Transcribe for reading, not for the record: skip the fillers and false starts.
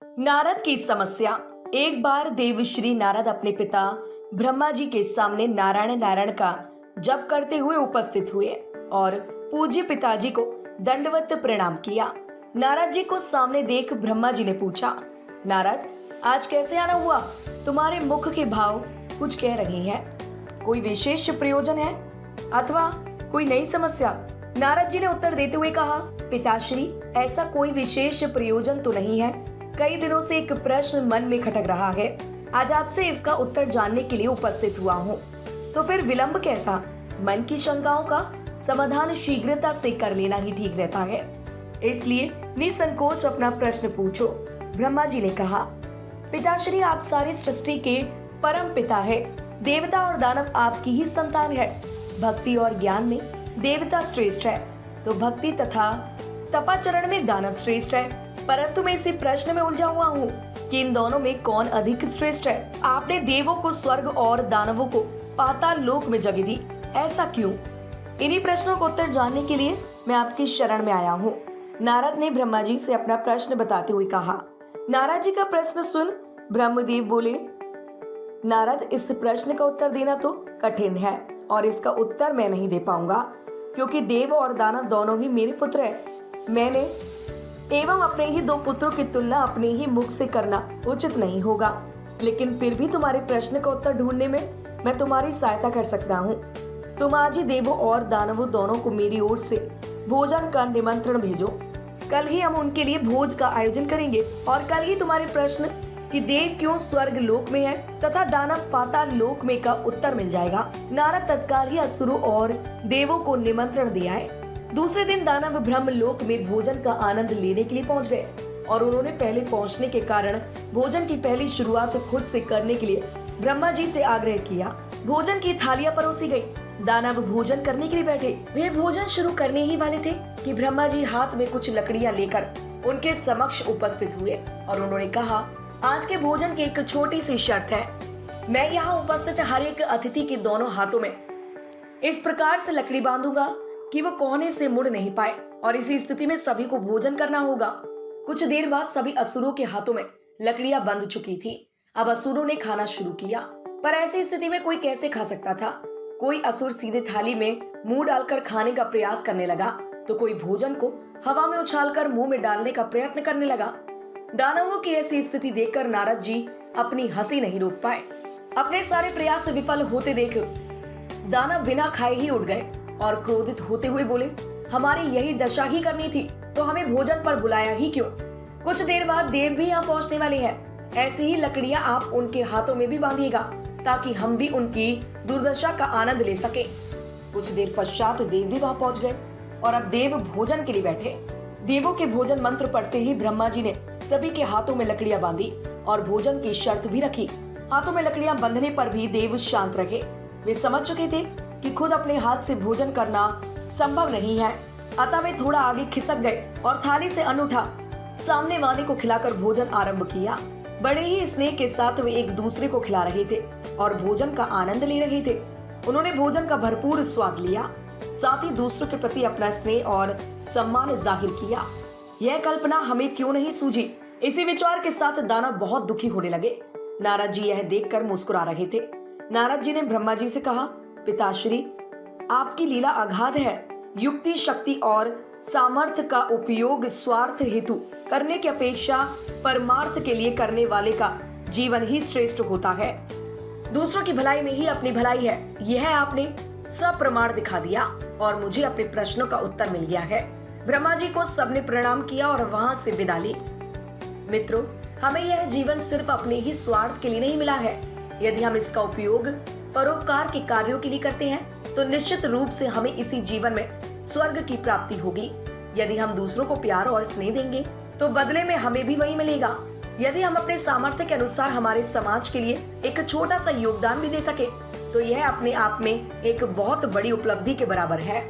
नारद की समस्या। एक बार देवश्री नारद अपने पिता ब्रह्मा जी के सामने नारायण नारायण का जप करते हुए उपस्थित हुए और पूज्य पिताजी को दंडवत प्रणाम किया। नारद जी को सामने देख ब्रह्मा जी ने पूछा, नारद आज कैसे आना हुआ? तुम्हारे मुख के भाव कुछ कह रही हैं। कोई विशेष प्रयोजन है अथवा कोई नई समस्या? नारद जी ने उत्तर देते हुए कहा, पिताश्री ऐसा कोई विशेष प्रयोजन तो नहीं है। कई दिनों से एक प्रश्न मन में खटक रहा है। आज आपसे इसका उत्तर जानने के लिए उपस्थित हुआ हूँ। तो फिर विलंब कैसा? मन की शंकाओं का समाधान शीघ्रता से कर लेना ही ठीक रहता है। इसलिए निसंकोच अपना प्रश्न पूछो। ब्रह्मा जी ने कहा, पिताश्री आप सारी सृष्टि के परम पिता है। देवता और दानव आपकी ही संतान है। भक्ति और ज्ञान में देवता श्रेष्ठ है तो भक्ति तथा तपाचरण में दानव श्रेष्ठ है। परंतु मैं इसी प्रश्न में उलझा हुआ हूँ कि इन दोनों में कौन अधिक श्रेष्ठ है। आपने देवों को स्वर्ग और दानवों को पाताल लोक में जगह दी, ऐसा क्यों? इन्हीं प्रश्नों का उत्तर जानने के लिए मैं आपकी शरण में आया हूँ। नारद ने ब्रह्मा जी से अपना प्रश्न बताते हुए कहा। नारद जी का प्रश्न सुन ब्रह्मदेव बोले, नारद इस प्रश्न का उत्तर देना तो कठिन है और इसका उत्तर मैं नहीं दे पाऊंगा, क्योंकि देव और दानव दोनों ही मेरे पुत्र हैं। मैंने एवं अपने ही दो पुत्रों की तुलना अपने ही मुख से करना उचित नहीं होगा, लेकिन फिर भी तुम्हारे प्रश्न का उत्तर ढूंढने में मैं तुम्हारी सहायता कर सकता हूँ। तुम आज ही देवों और दानवों दोनों को मेरी ओर से भोजन का निमंत्रण भेजो। कल ही हम उनके लिए भोज का आयोजन करेंगे और कल ही तुम्हारे प्रश्न कि देव क्यों स्वर्ग लोक में है तथा दानव पाताल लोक में का उत्तर मिल जाएगा। नारद तत्काल ही असुरों और देवों को निमंत्रण दिया है। दूसरे दिन दानव ब्रह्म लोक में भोजन का आनंद लेने के लिए पहुंच गए और उन्होंने पहले पहुंचने के कारण भोजन की पहली शुरुआत खुद से करने के लिए ब्रह्मा जी से आग्रह किया। भोजन की थालियां परोसी गई। दानव भोजन करने के लिए बैठे। वे भोजन शुरू करने ही वाले थे कि ब्रह्मा जी हाथ में कुछ लकड़ियां लेकर उनके समक्ष उपस्थित हुए और उन्होंने कहा, आज के भोजन की एक छोटी सी शर्त है। मैं यहाँ उपस्थित हर एक अतिथि के दोनों हाथों में इस प्रकार से लकड़ी बांधूंगा कि वो कोने से मुड़ नहीं पाए और इसी स्थिति में सभी को भोजन करना होगा। कुछ देर बाद सभी असुरों के हाथों में लकड़ियां बंध चुकी थी। अब असुरों ने खाना शुरू किया, पर ऐसी स्थिति में कोई कैसे खा सकता था? कोई असुर सीधे थाली में मुंह डालकर खाने का प्रयास करने लगा तो कोई भोजन को हवा में उछालकर मुंह में डालने का प्रयत्न करने लगा। दानवों की ऐसी स्थिति देखकर नारद जी अपनी हंसी नहीं रोक पाए। अपने सारे प्रयास विफल होते देख दानव बिना खाए ही उठ गए और क्रोधित होते हुए बोले, हमारी यही दशा ही करनी थी तो हमें भोजन पर बुलाया ही क्यों? कुछ देर बाद देव भी यहाँ पहुँचने वाले हैं। ऐसी ही लकड़ियां आप उनके हाथों में भी बांधिएगा ताकि हम भी उनकी दुर्दशा का आनंद ले सके। कुछ देर पश्चात देव भी वहाँ पहुँच गए और अब देव भोजन के लिए बैठे। देवों के भोजन मंत्र पढ़ते ही ब्रह्मा जी ने सभी के हाथों में लकड़ियां बांधी और भोजन की शर्त भी रखी। हाथों में लकड़ियां बंधने पर भी देव शांत रहे। वे समझ चुके थे कि खुद अपने हाथ से भोजन करना संभव नहीं है, अतः वे थोड़ा आगे खिसक गए और थाली से अन्न उठा सामने वाले को खिलाकर भोजन आरंभ किया। बड़े ही स्नेह के साथ वे एक दूसरे को खिला रहे थे और भोजन का आनंद ले रहे थे। उन्होंने भोजन का भरपूर स्वाद लिया, साथ ही दूसरों के प्रति अपना स्नेह और सम्मान जाहिर किया। यह कल्पना हमें क्यों नहीं सूझी? इसी विचार के साथ दानव बहुत दुखी होने लगे। नारद जी यह देखकर मुस्कुरा रहे थे। नारद जी ने ब्रह्मा जी से कहा, पिताश्री आपकी लीला अगाध है। युक्ति शक्ति और सामर्थ्य का उपयोग स्वार्थ हेतु करने की अपेक्षा परमार्थ के लिए करने वाले का जीवन ही श्रेष्ठ होता है। दूसरों की भलाई में ही अपनी भलाई है, यह आपने सप्रमाण दिखा दिया और मुझे अपने प्रश्नों का उत्तर मिल गया है। ब्रह्मा जी को सबने प्रणाम किया और वहां से विदा ली। मित्रों, हमें यह जीवन सिर्फ अपने ही स्वार्थ के लिए नहीं मिला है। यदि हम इसका उपयोग परोपकार के कार्यों के लिए करते हैं तो निश्चित रूप से हमें इसी जीवन में स्वर्ग की प्राप्ति होगी। यदि हम दूसरों को प्यार और स्नेह देंगे तो बदले में हमें भी वही मिलेगा। यदि हम अपने सामर्थ्य के अनुसार हमारे समाज के लिए एक छोटा सा योगदान भी दे सके तो यह अपने आप में एक बहुत बड़ी उपलब्धि के बराबर है।